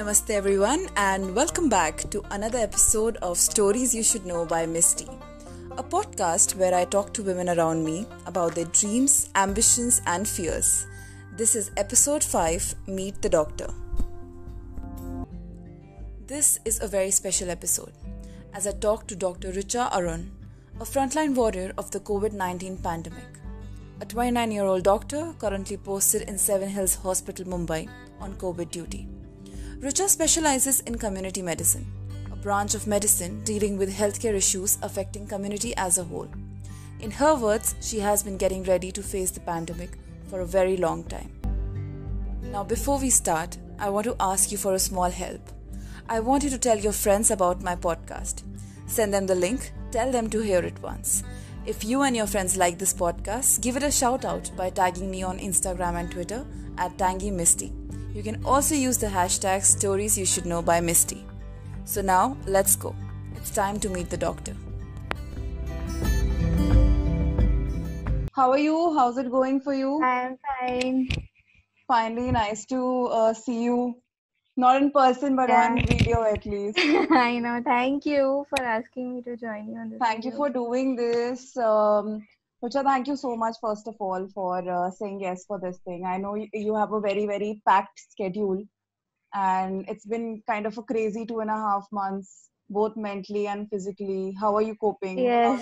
Namaste, everyone, and welcome back to another episode of Stories You Should Know by Misty, a podcast where I talk to women around me about their dreams, ambitions, and fears. This is episode 5 Meet the Doctor. This is a very special episode as I talk to Dr. Richa Arun, a frontline warrior of the COVID-19 pandemic. A 29-year-old doctor currently posted in Seven Hills Hospital, Mumbai on COVID duty. Richa specializes in community medicine, a branch of medicine dealing with healthcare issues affecting community as a whole. In her words, she has been getting ready to face the pandemic for a very long time. Now, before we start, I want to ask you for a small help. I want you to tell your friends about my podcast. Send them the link, tell them to hear it once. If you and your friends like this podcast, give it a shout out by tagging me on Instagram and Twitter at TangyMisty. You can also use the hashtag Stories You Should Know by Misty. So now, let's go. It's time to meet the doctor. How are you? How's it going for you? I'm fine. Finally, nice to see you. Not in person, but on video at least. I know. Thank you for asking me to join you on this Thank you video. for doing this. Richa, thank you so much, first of all, for saying yes for this thing. I know you have a very, very packed schedule, and it's been kind of a crazy 2.5 months, both mentally and physically. How are you coping? Yes.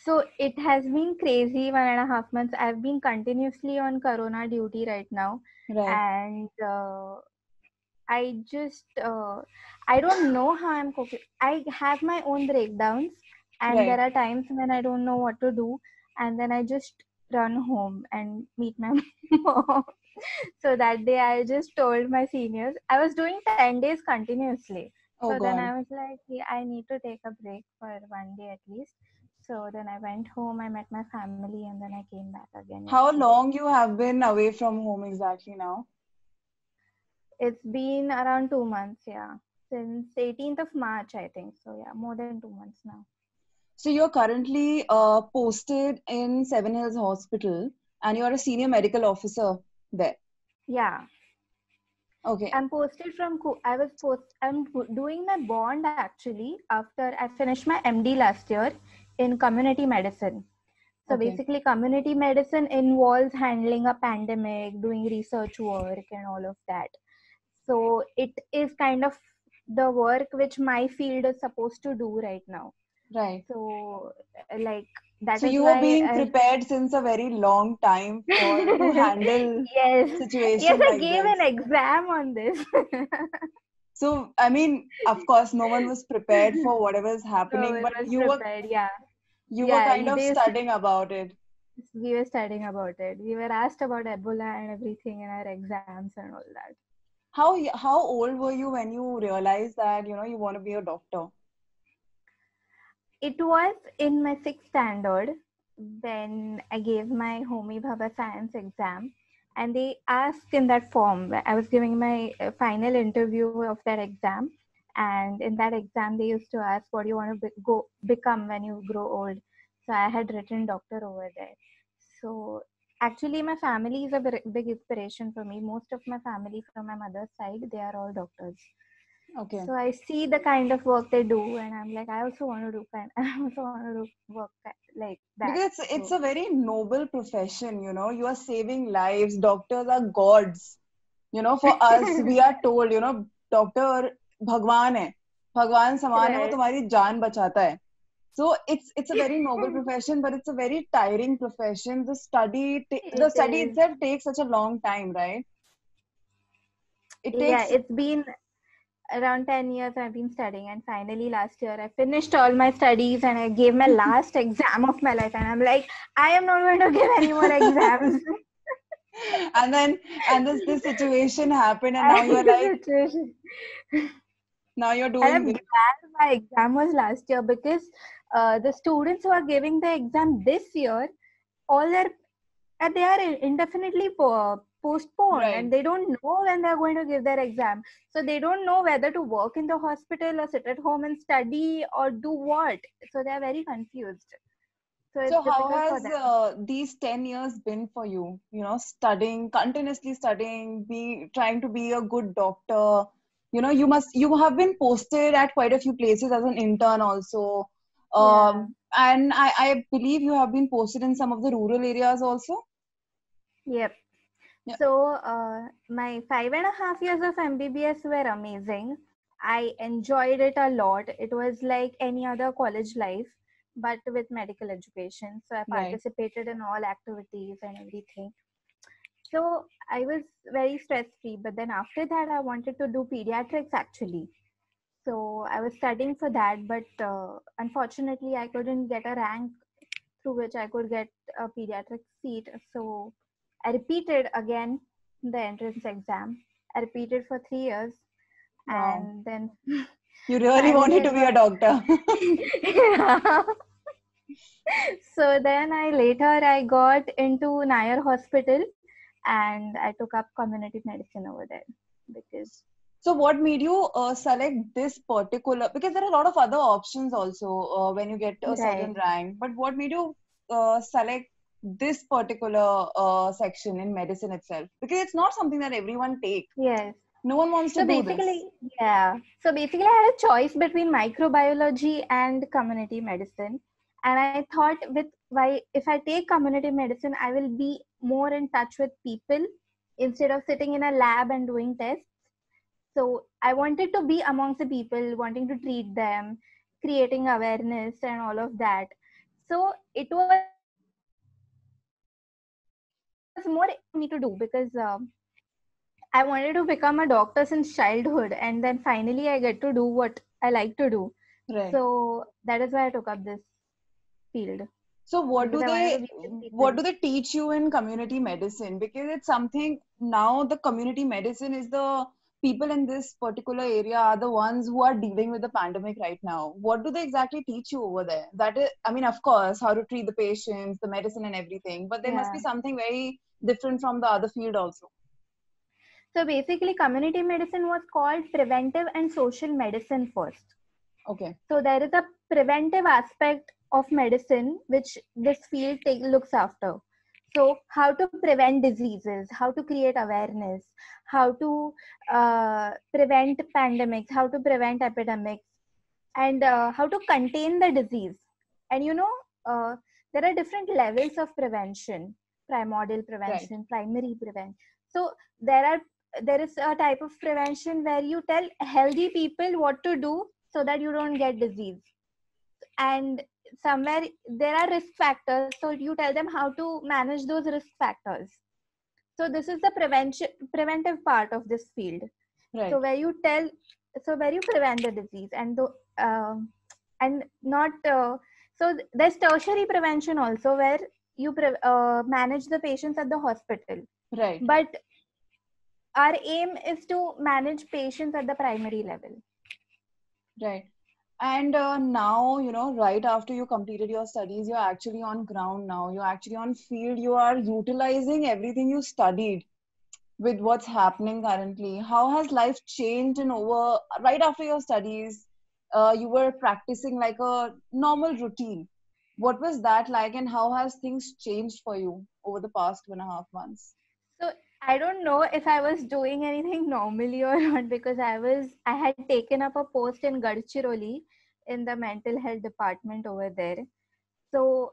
So it has been crazy 1.5 months. I've been continuously on Corona duty right now. Right. And I don't know how I'm coping. I have my own breakdowns. And Right. there are times when I don't know what to do. And then I just run home and meet my mom. So that day I just told my seniors, I was doing 10 days continuously. Oh, So then God. I was like, yeah, I need to take a break for one day at least. So then I went home, I met my family, and then I came back again How yesterday. long you have been away from home exactly now? It's been around 2 months, yeah. Since 18th of March, I think. So yeah, more than 2 months now. So you're currently posted in Seven Hills Hospital, and you're a senior medical officer there. Yeah. Okay. I'm doing my bond actually after I finished my MD last year in community medicine. So Okay. basically community medicine involves handling a pandemic, doing research work and all of that. So it is kind of the work which my field is supposed to do right now. Right. So like that So is you were why being prepared since a very long time to handle yes, situation I like gave this. an exam on this. So, I mean, of course, no one was prepared for whatever is happening, So but it was you were prepared, yeah. kind of studying about it. We were studying about it. We were asked about Ebola and everything in our exams and all that. How old were you when you realized that you want to be a doctor? It was in my 6th standard when I gave my Homi Bhabha science exam, and they asked in that form. I was giving my final interview of that exam, and in that exam they used to ask what you want to become when you grow old. So I had written doctor over there. So actually my family is a big inspiration for me. Most of my family from my mother's side, they are all doctors. Okay. So I see the kind of work they do, and I'm like, I also want to do work like that. Because it's a very noble profession, you are saving lives. Doctors are gods. For us, we are told, doctor Bhagwan hai. Bhagwan saman hai, wo Right. tumhari jaan bachata hai. So it's a very noble profession, but it's a very tiring profession. The study itself takes such a long time, right? It's been around 10 years I've been studying, and finally last year I finished all my studies and I gave my last exam of my life, and I'm like, I am not going to give any more exams. and this situation happened, and now you're like, now you're And doing I'm this. glad my exam was last year, because the students who are giving the exam this year, they are indefinitely postponed, Right. and they don't know when they're going to give their exam. So they don't know whether to work in the hospital or sit at home and study or do what. So they're very confused. So it's So how difficult for has them. these 10 years been for you? You know, studying, continuously studying, trying to be a good doctor. You know, you have been posted at quite a few places as an intern also. Yeah. And I believe you have been posted in some of the rural areas also. Yep. Yeah, So my 5.5 years of MBBS were amazing. I enjoyed it a lot. It was like any other college life, but with medical education. So I right. participated in all activities and everything. So I was very stress free. But then after that, I wanted to do pediatrics actually. So I was studying for that, but unfortunately, I couldn't get a rank through which I could get a pediatric seat. So I repeated again the entrance exam. I repeated for 3 years, Wow. and then You really finally wanted I to be a got. doctor. Yeah. So then I got into Nair Hospital, and I took up community medicine over there because So what made you select this particular, because there are a lot of other options also when you get a certain right. rank, but what made you select this particular section in medicine itself? Because it's not something that everyone take. Yes. No one wants to So do this. basically, yeah. So basically, I had a choice between microbiology and community medicine. And I thought, if I take community medicine, I will be more in touch with people instead of sitting in a lab and doing tests. So I wanted to be amongst the people, wanting to treat them, creating awareness, and all of that. So it was more for me to do because I wanted to become a doctor since childhood, and then finally I get to do what I like to do. Right. So that is why I took up this field So because I wanted to be with what people. do they teach you in community medicine? Because it's something now the community medicine is the people in this particular area are the ones who are dealing with the pandemic right now. What do they exactly teach you over there? That is, I mean, of course, how to treat the patients, the medicine and everything, but there must be Yeah. something very different from the other field also. So basically, community medicine was called preventive and social medicine first. Okay. So there is a preventive aspect of medicine which this field looks after. So how to prevent diseases, how to create awareness, how to prevent pandemics, how to prevent epidemics, and how to contain the disease. And uh, there are different levels of prevention: primordial Right. prevention, primary prevention. So there are there is a type of prevention where you tell healthy people what to do so that you don't get disease. And somewhere there are risk factors, so you tell them how to manage those risk factors. So this is the preventive part of this field. Right. So where you prevent the disease and not so there's tertiary prevention also, where you manage the patients at the hospital, Right. but our aim is to manage patients at the primary level. Right. And now, you know, right after you completed your studies, you're actually on ground now. You're actually on field. You are utilizing everything you studied with what's happening currently. How has life changed in over right after your studies? You were practicing like a normal routine. What was that like, and how has things changed for you over the past 2.5 months? So I don't know if I was doing anything normally or not, because I had taken up a post in Gadchiroli in the mental health department over there. So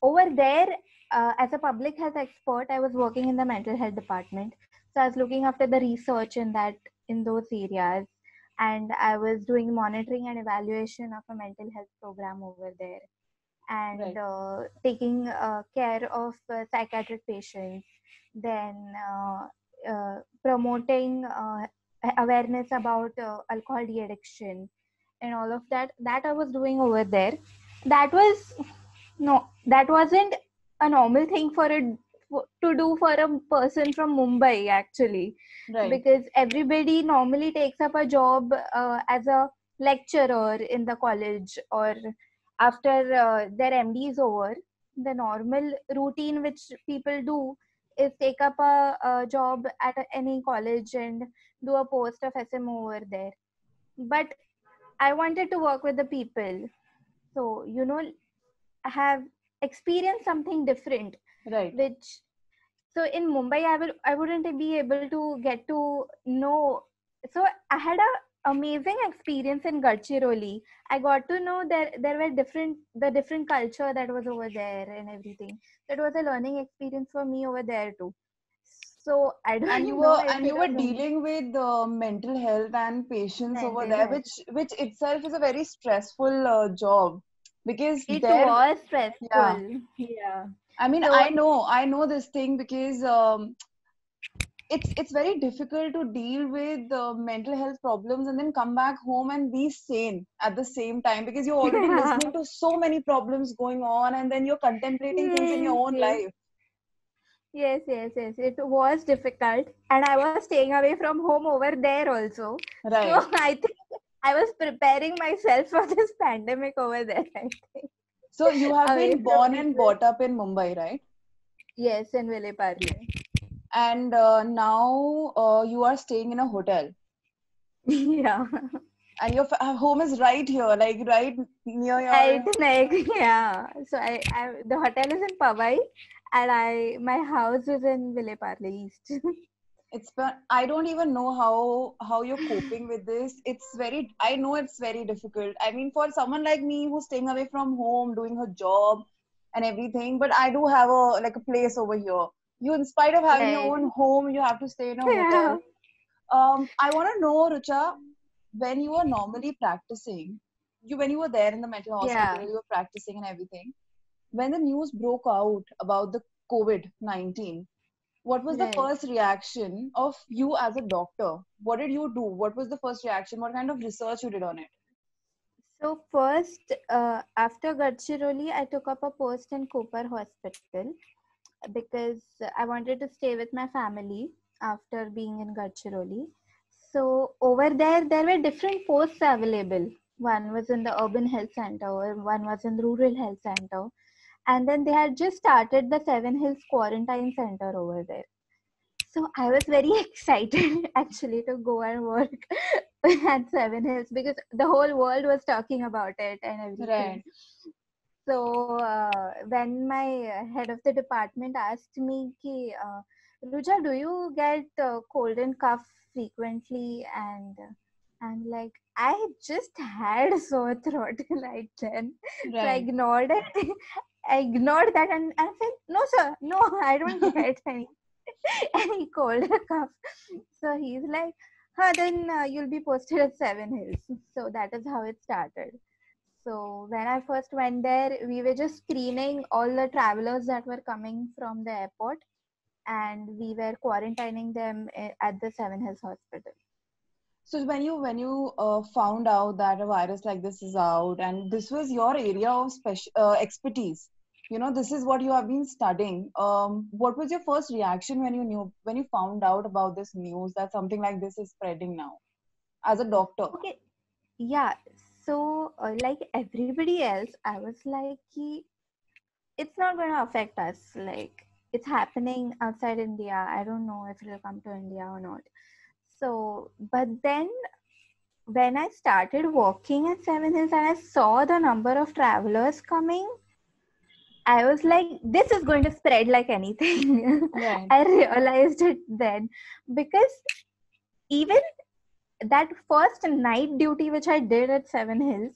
over there, as a public health expert, I was working in the mental health department. So I was looking after the research in those areas, and I was doing monitoring and evaluation of a mental health program over there, and Right, taking care of psychiatric patients, then promoting awareness about alcohol de-addiction and all of that I was doing over there. That was no, that wasn't a normal thing to do for a person from Mumbai actually, right, because everybody normally takes up a job as a lecturer in the college, or after their MD is over. The normal routine which people do is take up a job at any college and do a post of SMO over there. But I wanted to work with the people. So, I have experience something different, Right. which, so in Mumbai I wouldn't be able to get to know. So I had a amazing experience in Gadchiroli. I got to know there were different culture that was over there and everything. That was a learning experience for me over there too. So I And you don't know were if and it you were was dealing with mental health and patients over mental there, health. which itself is a very stressful job, because It there, was yeah. stressful. Yeah. I mean, So I know this thing because it's very difficult to deal with mental health problems and then come back home and be sane at the same time, because you're already listening to so many problems going on, and then you're contemplating things in your yes, own yes. life. Yes. It was difficult, and I was staying away from home over there also. So Right. I think I was preparing myself for this pandemic over there. I think So you have away been from born and people. brought up in Mumbai, right? Yes, in Vile Parle. And now you are staying in a hotel, Yeah, and your home is right here, like right near right. your. Like yeah. So I the hotel is in Powai, and my house is in Vile Parle East. I don't even know how you're coping with this. I know it's very difficult. I mean, for someone like me who's staying away from home, doing her job and everything, but I do have a place over here. You, in spite of having your Right. own home, you have to stay in a hotel. Yeah. I want to know, Rucha, when you were normally practicing, when you were there in the mental Yeah. hospital, you were practicing and everything. When the news broke out about the COVID-19, what was the Right. first reaction of you as a doctor? What did you do? What was the first reaction? What kind of research you did on it? So first, after Gadchiroli, I took up a post in Cooper Hospital because I wanted to stay with my family after being in Gadchiroli. So over there were different posts available. One was in the urban health center, one was in rural health center, and then they had just started the Seven Hills Quarantine Center over there. So I was very excited actually to go and work at Seven Hills because the whole world was talking about it and everything. Right. So when my head of the department asked me, ki, Ruja, do you get cold and cough frequently? And I'm like, I just had sore throat right then. So I Right. ignored it. I ignored that and I said, no, sir, no, I don't get any cold or cough. So he's like, then you'll be posted at Seven Hills. So that is how it started. So when I first went there, we were just screening all the travelers that were coming from the airport, and we were quarantining them at the Seven Hills Hospital. So when you found out that a virus like this is out, and this was your area of special expertise, this is what you have been studying. What was your first reaction when you found out about this news that something like this is spreading now as a doctor? Okay, yeah. So like everybody else, I was like, it's not going to affect us. Like it's happening outside India. I don't know if it'll come to India or not. So, but then when I started walking at Seven Hills and I saw the number of travelers coming, I was like, this is going to spread like anything. Right. I realized it then because even that first night duty which I did at Seven Hills,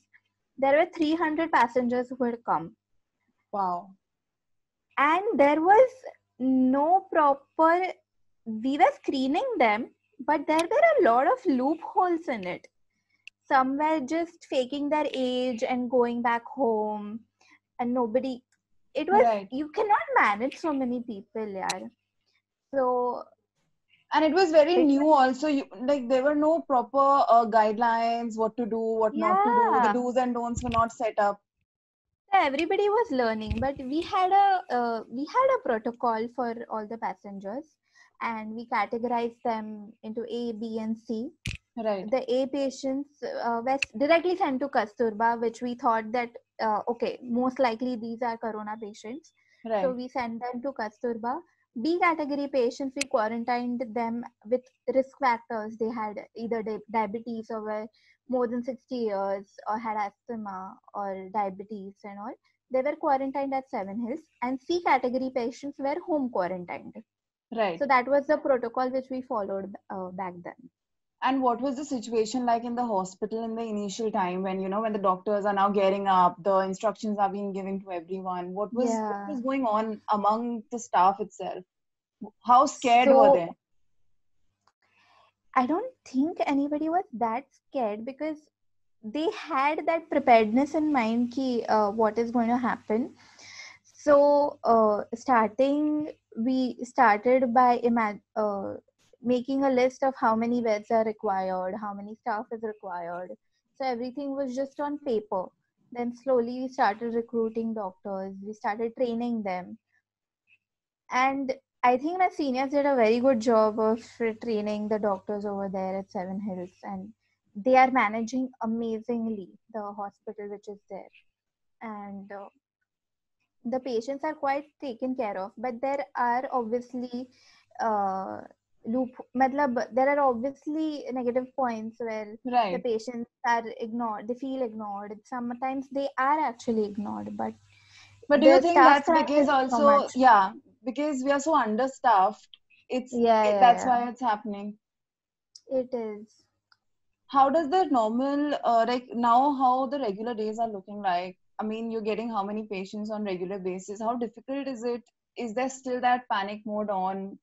there were 300 passengers who had come, Wow. and there was no proper. We were screening them, but there were a lot of loopholes in it. Some were just faking their age and going back home, and nobody. It was, Right. you cannot manage so many people, yeah. So And it was very it new was, also. Like there were no proper guidelines, what to do, what not to do. The yeah. do's and don'ts were not set up. So everybody was learning, but we had a protocol for all the passengers, and we categorized them into A, B, and C. Right. The A patients were directly sent to Kasturba, which we thought that okay, most likely these are corona patients, so Right. we sent them to Kasturba. B category patients, we quarantined them with risk factors. They had either diabetes or were more than 60 years or had asthma or diabetes and all. they were quarantined at Seven Hills, and C category patients were home quarantined. Right. So that was the protocol which we followed back then. And what was the situation like in the hospital in the initial time when, when the doctors are now gearing up, the instructions are being given to everyone? What was going on among the staff itself? How scared were So they? I don't think anybody was that scared because they had that preparedness in mind ki, what is going to happen. So we started by making a list of how many beds are required, how many staff is required. So everything was just on paper. Then slowly we started recruiting doctors. We started training them. And I think my seniors did a very good job of training the doctors over there at Seven Hills, and they are managing amazingly the hospital which is there. And the patients are quite taken care of, but there are obviously uh, there are obviously negative points where the Right. patients are ignored, they feel ignored. Sometimes they are actually ignored, but But do you the think staff that's strength because is so also, much. yeah, because we are so understaffed, Yeah, yeah, that's yeah. why it's happening. It is. How does the normal, like now, how the regular days are looking like? I mean, you're getting how many patients on regular basis? How difficult is it? Is there still that panic mode on?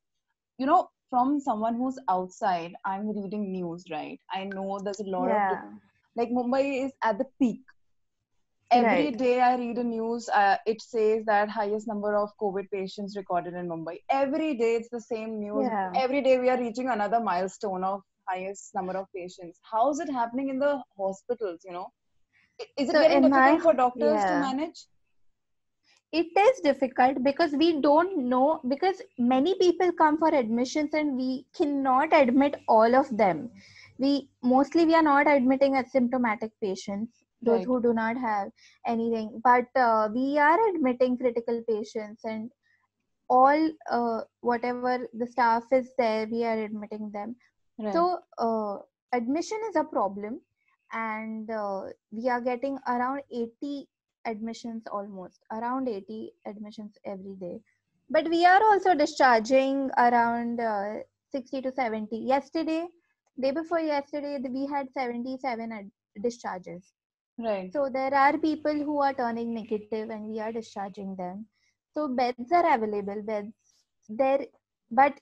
From someone who's outside, I'm reading news, right? I know there's a lot of, Yeah, like Mumbai is at the peak. Every right. day I read a news, it says that highest number of COVID patients recorded in Mumbai. Every day it's the same news. Yeah. Every day we are reaching another milestone of highest number of patients. How is it happening in the hospitals? Is it So getting in difficult my, for doctors to yeah, manage? it is difficult because we don't know, because many people come for admissions and we cannot admit all of them. We are not admitting asymptomatic patients, those Right, who do not have anything, but we are admitting critical patients, and all whatever the staff is there, we are admitting them. right, So admission is a problem, and we are getting around 80 admissions, almost around 80 admissions every day. But we are also discharging around 60 to 70. Day before yesterday, we had 77 discharges. right, So there are people who are turning negative, and we are discharging them. So beds are available, beds there, but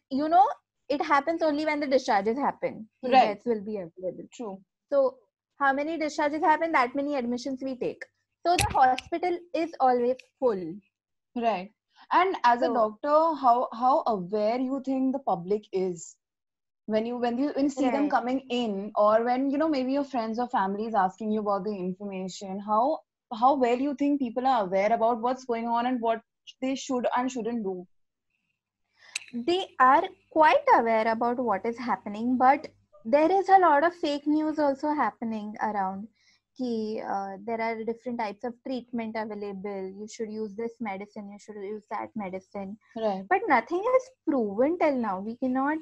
it happens only when the discharges happen. The right. beds will be available. True. So how many discharges happen, that many admissions we take. So the hospital is always full. Right. And as a So doctor, how aware you think the public is when you see them right. coming in, or when maybe your friends or family is asking you about the information, how well you think people are aware about what's going on and what they should and shouldn't do? They are quite aware about what is happening, but there is a lot of fake news also happening around. There are different types of treatment available. You should use this medicine, you should use that medicine, Right, but nothing is proven till now. We cannot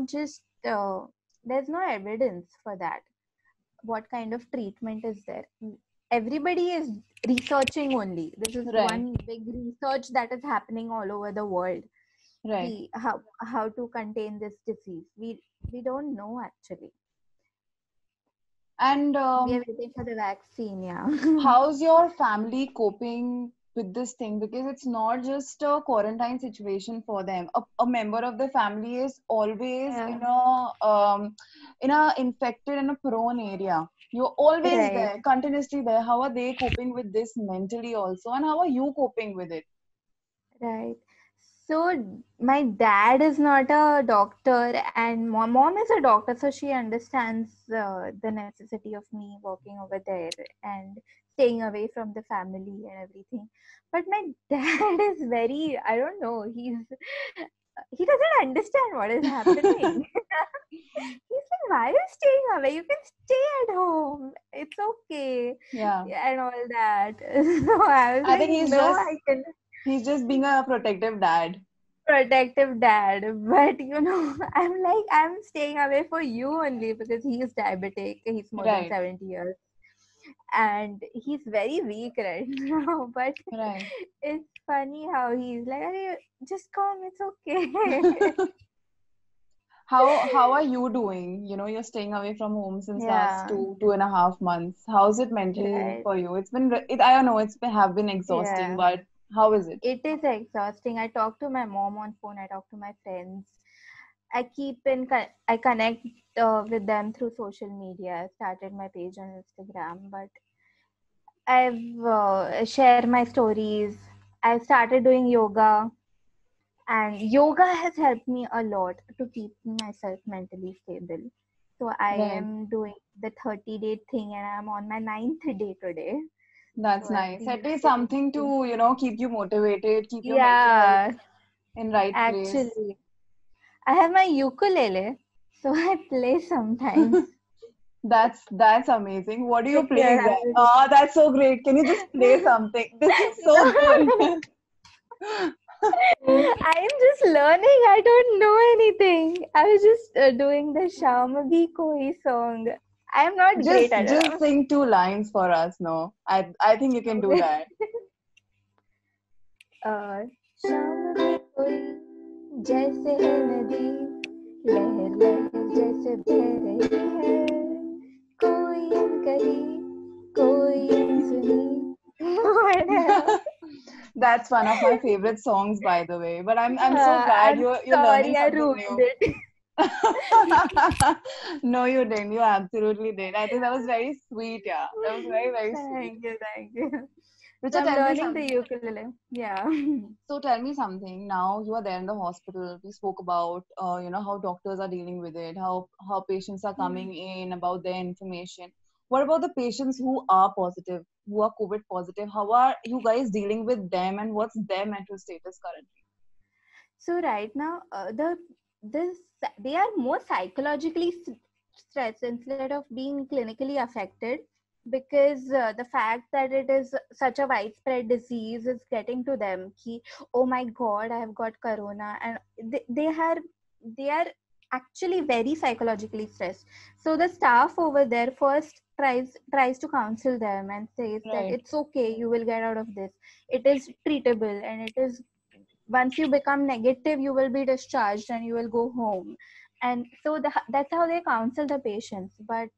just there's no evidence for that. What kind of treatment is there? Everybody is researching only. This is right, one big research that is happening all over the world. right. How to contain this disease, we don't know actually. And We are waiting for the vaccine, yeah. how's your family coping with this thing? Because it's not just a quarantine situation for them. A member of the family is always Yeah, in a infected and a prone area. You're always right, there, continuously there. How are they coping with this mentally also, and how are you coping with it? right. So my dad is not a doctor, and my mom is a doctor, so she understands the necessity of me working over there and staying away from the family and everything. But my dad is very, I don't know, he doesn't understand what is happening. He's like, why are you staying away? You can stay at home. It's okay. Yeah, Yeah, and all that. So I was I like, think he's no, just I can he's just being a protective dad. protective dad. But I'm like, I'm staying away for you only because he is diabetic. He's more than Right. 70 years. and he's very weak right now. But Right. it's funny how he's like, "Arey, just come, it's okay." How are you doing? You know, you're staying away from home since last Yeah, 2.5 months. How's it mentally right. for you? It's been I don't know, have been exhausting, Yeah, but how is it? it is exhausting. I talk to my mom on phone. I talk to my friends. I connect with them through social media. I started my page on Instagram, but I've share my stories. I started doing yoga, and yoga has helped me a lot to keep myself mentally stable. So I Right. am doing the 30-day thing, and I'm on my ninth day today. So That's I've nice. been At least doing something it. to, keep you motivated, keep your mental health Yeah, in right place. actually, I have my ukulele, so I play sometimes. That's amazing. What do you play Yeah. exactly? Ah, that's so great. Can you just play something? This is so good. No, I'm just learning. I don't know anything. I was just doing the Sham Bhi Koi song. I am not Just great at just it. sing 2 lines for us, no? I think you can do that. शाम भी कोई जैसे है नदी लहर लहर जैसे बह रही है कोई अनकही कोई अनसुनी. That's one of my favorite songs, by the way. But I'm so glad I'm you're learning sorry I something ruined new. it. No, you didn't. You absolutely did. I think that was very sweet. Yeah, that was very, very sweet. Thank you, thank you. So Richa, I'm tell me learning the something. ukulele. Yeah. So tell me something. Now you are there in the hospital. We spoke about, how doctors are dealing with it, how patients are Hmm. coming in about their information. What about the patients who are positive, who are COVID positive? How are you guys dealing with them, and what's their mental status currently? So right now, this they are more psychologically stressed instead of being clinically affected, because the fact that it is such a widespread disease is getting to them. Ki, oh my God, I have got corona, and they are actually very psychologically stressed. So the staff over there first tries to counsel them and says that Right, it's okay, you will get out of this. It is treatable, and it is, once you become negative, you will be discharged and you will go home. And so that's how they counsel the patients. But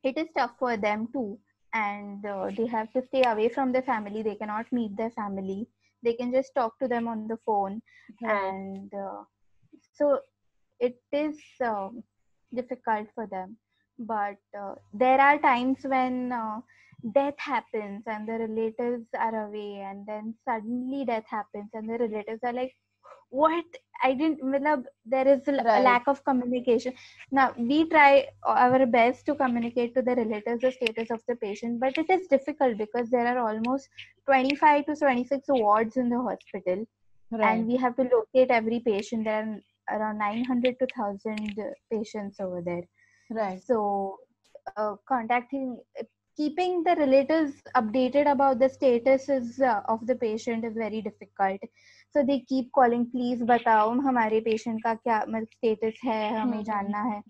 it is tough for them too, and they have to stay away from their family. They cannot meet their family. They can just talk to them on the phone. right, And so it is difficult for them. But there are times when death happens and the relatives are away, and then suddenly death happens and the relatives are like, what? I didn't, matlab, there is a right. lack of communication. Now we try our best to communicate to the relatives the status of the patient, but it is difficult because there are almost 25 to 26 wards in the hospital, and Right, we have to locate every patient. There are around 900 to 1000 patients over there. right, So contacting, keeping the relatives updated about the status of the patient is very difficult. So they keep calling, please बताओ हमारे patient का क्या status है, हमें hmm, जानना है.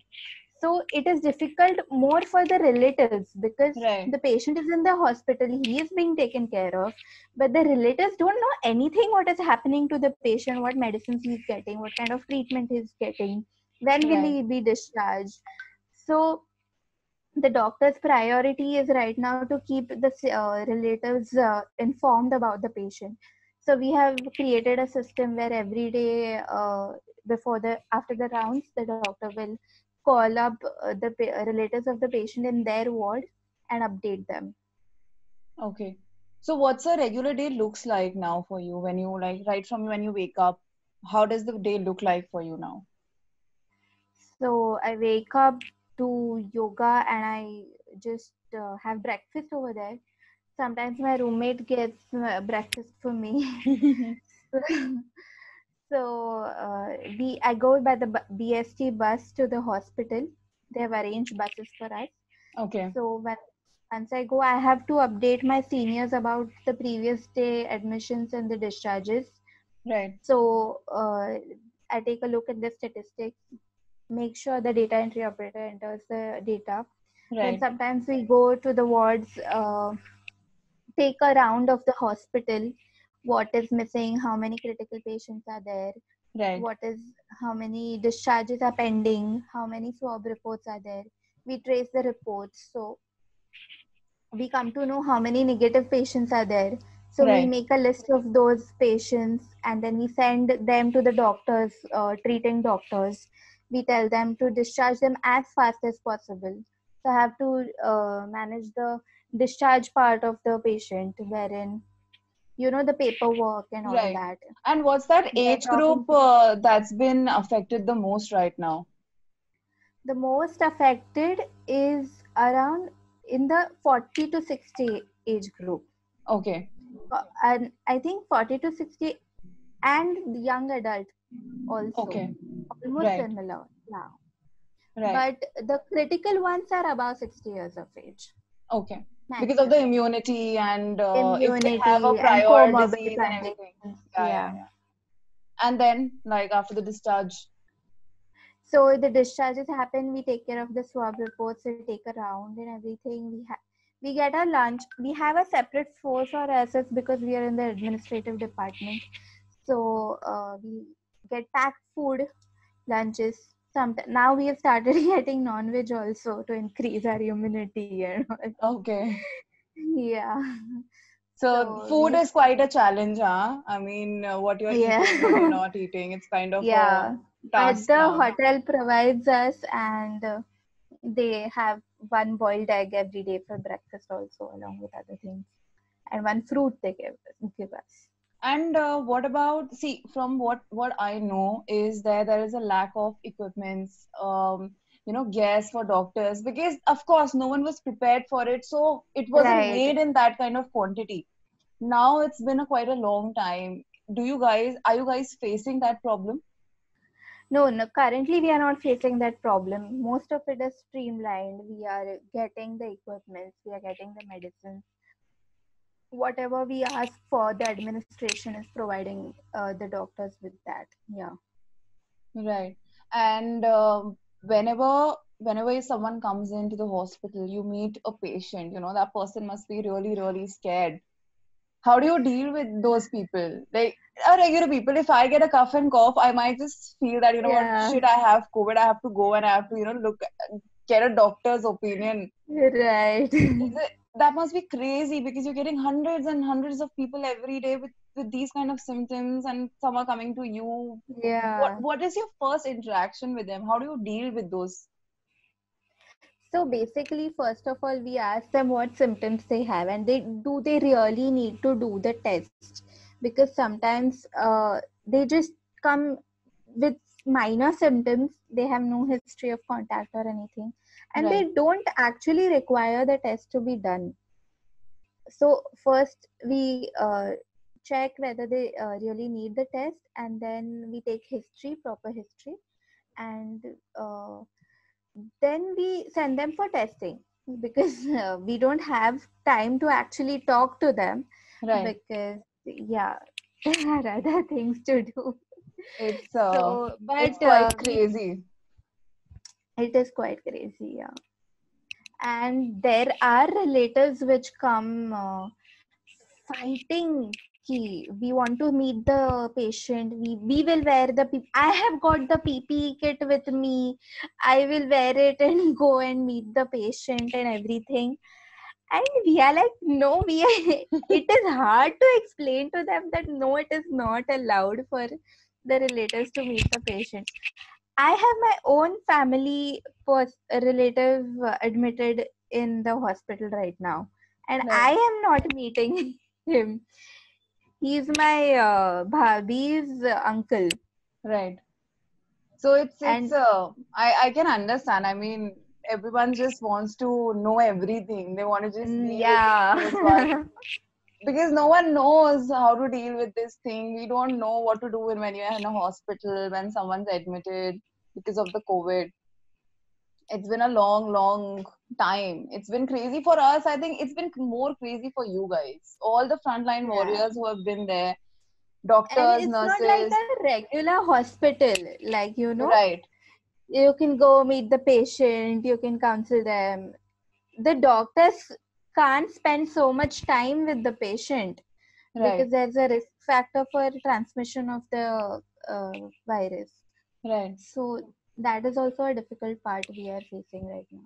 So it is difficult more for the relatives, because right, the patient is in the hospital, he is being taken care of, but the relatives don't know anything what is happening to the patient, what medicines he is getting, what kind of treatment he is getting, when will right. he be discharged. So the doctor's priority is right now to keep the relatives informed about the patient. So we have created a system where every day, before the after the rounds, the doctor will call up the relatives of the patient in their ward and update them. Okay. So what's a regular day looks like now for you when you like right from when you wake up? How does the day look like for you now? So I wake up, do yoga, and I just have breakfast over there. Sometimes my roommate gets breakfast for me. So we I go by the BST bus to the hospital. They have arranged buses for us. Okay, So once I go, I have to update my seniors about the previous day admissions and the discharges. right, So I take a look at the statistics, make sure the data entry operator enters the data, Then Right. sometimes we go to the wards, take a round of the hospital, what is missing, how many critical patients are there, Right. what is, how many discharges are pending, how many swab reports are there. We trace the reports, so we come to know how many negative patients are there. So we Right. make a list of those patients and then we send them to the doctors, treating doctors. We tell them to discharge them as fast as possible. So I have to manage the discharge part of the patient, wherein the paperwork and all Right. that. And what's that We are age group talking to that's been affected the most right now? the most affected is around in the 40 to 60 age group. Okay. And I think 40 to 60 and young adult also, Okay. almost Right. similar. Yeah. Right. But the critical ones are about 60 years of age Okay. Because of the maximum. immunity and if they have a Immunity and prior comorbid disease and everything. conditions. Yeah, yeah, Yeah. yeah. And then, like after the discharge. So the discharges happen, we take care of the swab reports, we take a round and everything. We get our lunch. We have a separate floor for ourselves because we are in the administrative department. So we get packed food, lunches. Now we have started getting non-veg also to increase our immunity and all. Okay. Yeah. So So food we is quite a challenge, huh? I mean, what you're yeah. eating, what you're not eating, it's kind of a Yeah. But task the now. hotel provides us, and they have one boiled egg every day for breakfast also, along with other things, and one fruit they give us. And what about, see, from what I know is there is a lack of equipments, gas for doctors because of course no one was prepared for it, so it wasn't Right. made in that kind of quantity. Now it's been quite a long time. Are you guys facing that problem? No, no, currently we are not facing that problem. Most of it is streamlined. We are getting the equipments, we are getting the medicines. Whatever we ask for, the administration is providing the doctors with that. Yeah. Right. And whenever someone comes into the hospital, you meet a patient, that person must be really, really scared. How do you deal with those people? Like regular people, if I get a cough and cough, I might just feel that, what, Yeah. shit, I have COVID, I have to go and I have to, get a doctor's opinion. Right. That must be crazy because you're getting hundreds and hundreds of people every day with these kind of symptoms and some are coming to you. What Yeah. what is your first interaction with them? How do you deal with those? So basically, first of all, we ask them what symptoms they have, and they really need to do the test, because sometimes they just come with minor symptoms. They have no history of contact or anything, and Right. they don't actually require the test to be done. So first we check whether they really need the test, and then we take history, proper history, and then we send them for testing, because we don't have time to actually talk to them, Right. because yeah, there are other things to do. It's So it's but quite we crazy. it is quite crazy, yeah. And there are relatives which come fighting ki we want to meet the patient, we will wear the I have got the PPE kit with me, I will wear it and go and meet the patient and everything. And we are like, no, it is hard to explain to them that no, it is not allowed for the relatives to meet the patient. I have my own family relative admitted in the hospital right now, and I Right. am not meeting him. He's my bhabhi's uncle, Right. So it's and I can understand. I mean, everyone just wants to know everything. They want to just be with this one yeah. because no one knows how to deal with this thing. We don't know what to do when you're in a hospital, when someone's admitted because of the COVID. It's been a long, long time. It's been crazy for us. I think it's been more crazy for you guys. All the frontline Yeah. warriors who have been there, And doctors, it's not like nurses. a regular hospital, like Right. you can go meet the patient, you can counsel them. the doctors can't spend so much time with the patient because there's a risk factor for transmission of the virus. Right. So that is also a difficult part we are facing right now.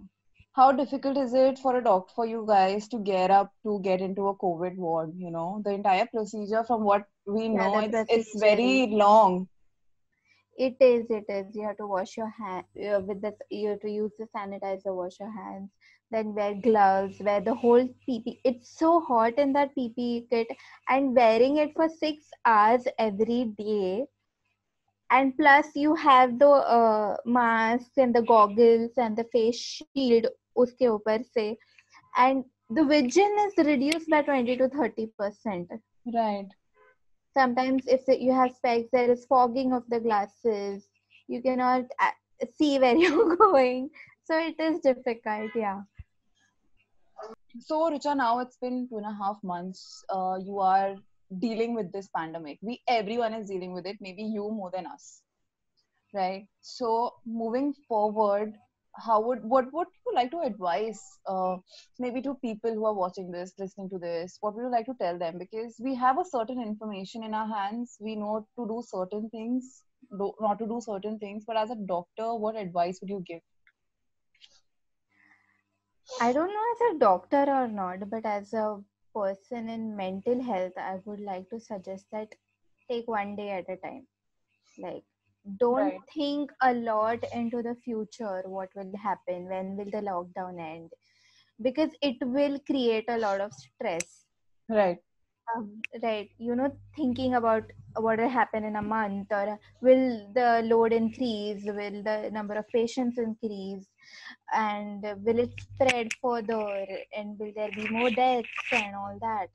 How difficult is it for you guys to get up to get into a COVID ward? The entire procedure, from what we know, it's very long. It is. You have to wash your hand you have to use the sanitizer, wash your hands, then wear gloves, wear the whole PP. It's so hot in that PPE kit, and wearing it for 6 hours every day. And plus you have the mask and the goggles and the face shield uske upar se, and the vision is reduced by 20 to 30%. Right. Sometimes if you have specs, there is fogging of the glasses. You cannot see where you're going. So it is difficult, yeah. So, Richa, now it's been 2.5 months. You are dealing with this pandemic. Everyone is dealing with it. Maybe you more than us, right? So, moving forward, what would you like to advise maybe to people who are watching this, listening to this? What would you like to tell them? Because we have a certain information in our hands. We know to do certain things, not to do certain things. But as a doctor, what advice would you give? I don't know as a doctor or not, but as a person in mental health, I would like to suggest that take one day at a time. Like, don't think a lot into the future, what will happen, when will the lockdown end, because it will create a lot of stress. Right. Right. Thinking about what will happen in a month, or will the load increase, will the number of patients increase, and will it spread further, and will there be more deaths and all that.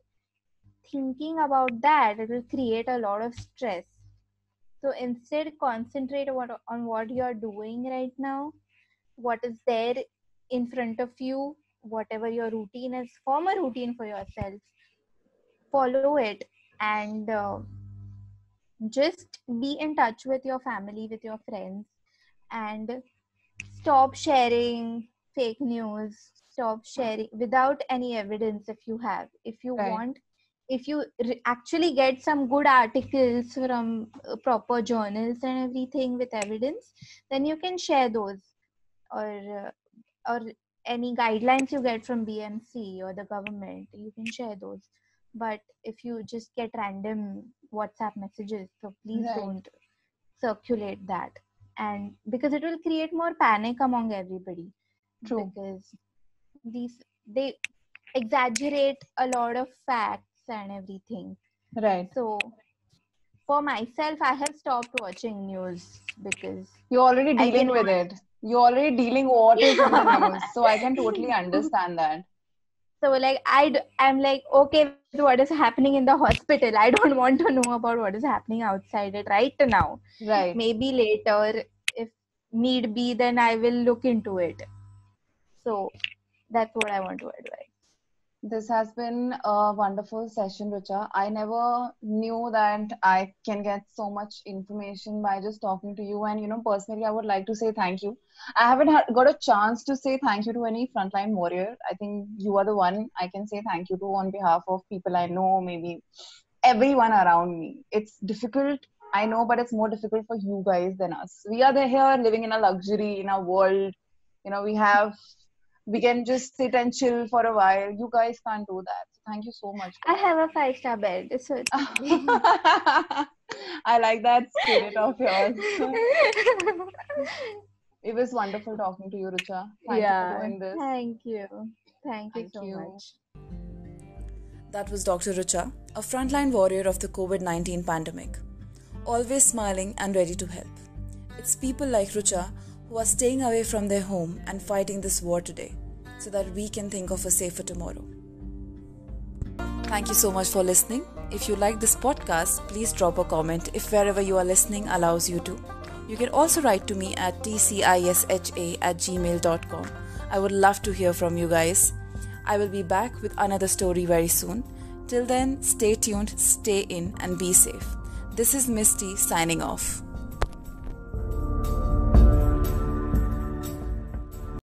Thinking about that, it will create a lot of stress. So instead, concentrate on what you are doing right now, what is there in front of you, whatever your routine is. Form a routine for yourself, follow it, and just be in touch with your family, with your friends, and stop sharing fake news. Stop sharing without any evidence. If you want, if you actually get some good articles from proper journals and everything with evidence, then you can share those, or any guidelines you get from BMC or the government, you can share those. But if you just get random WhatsApp messages, so please don't circulate that, and because it will create more panic among everybody. True. Because they exaggerate a lot of facts and everything. Right. So for myself, I have stopped watching news because you're already dealing with it. You're already dealing what is in the news. So I can totally understand that. So like I'm like, okay with what is happening in the hospital. I don't want to know about what is happening outside it right now. Right. Maybe later, if need be, then I will look into it. So that's what I want to advise. This has been a wonderful session, Richa. I never knew that I can get so much information by just talking to you. And, personally, I would like to say thank you. I haven't got a chance to say thank you to any frontline warrior. I think you are the one I can say thank you to on behalf of people I know, maybe everyone around me. It's difficult, I know, but it's more difficult for you guys than us. We are here living in a luxury, in a world. We can just sit and chill for a while. You guys can't do that. Thank you so much. I have a 5-star bed. So it's I like that spirit of yours. It was wonderful talking to you, Richa. Thank you for doing this. Thank you. Thank you so much. That was Dr. Richa, a frontline warrior of the COVID-19 pandemic. Always smiling and ready to help. It's people like Richa who are staying away from their home and fighting this war today so that we can think of a safer tomorrow. Thank you so much for listening. If you like this podcast, please drop a comment if wherever you are listening allows you to. You can also write to me at tcisha@gmail.com. I would love to hear from you guys. I will be back with another story very soon. Till then, stay tuned, stay in, and be safe. This is Misty signing off.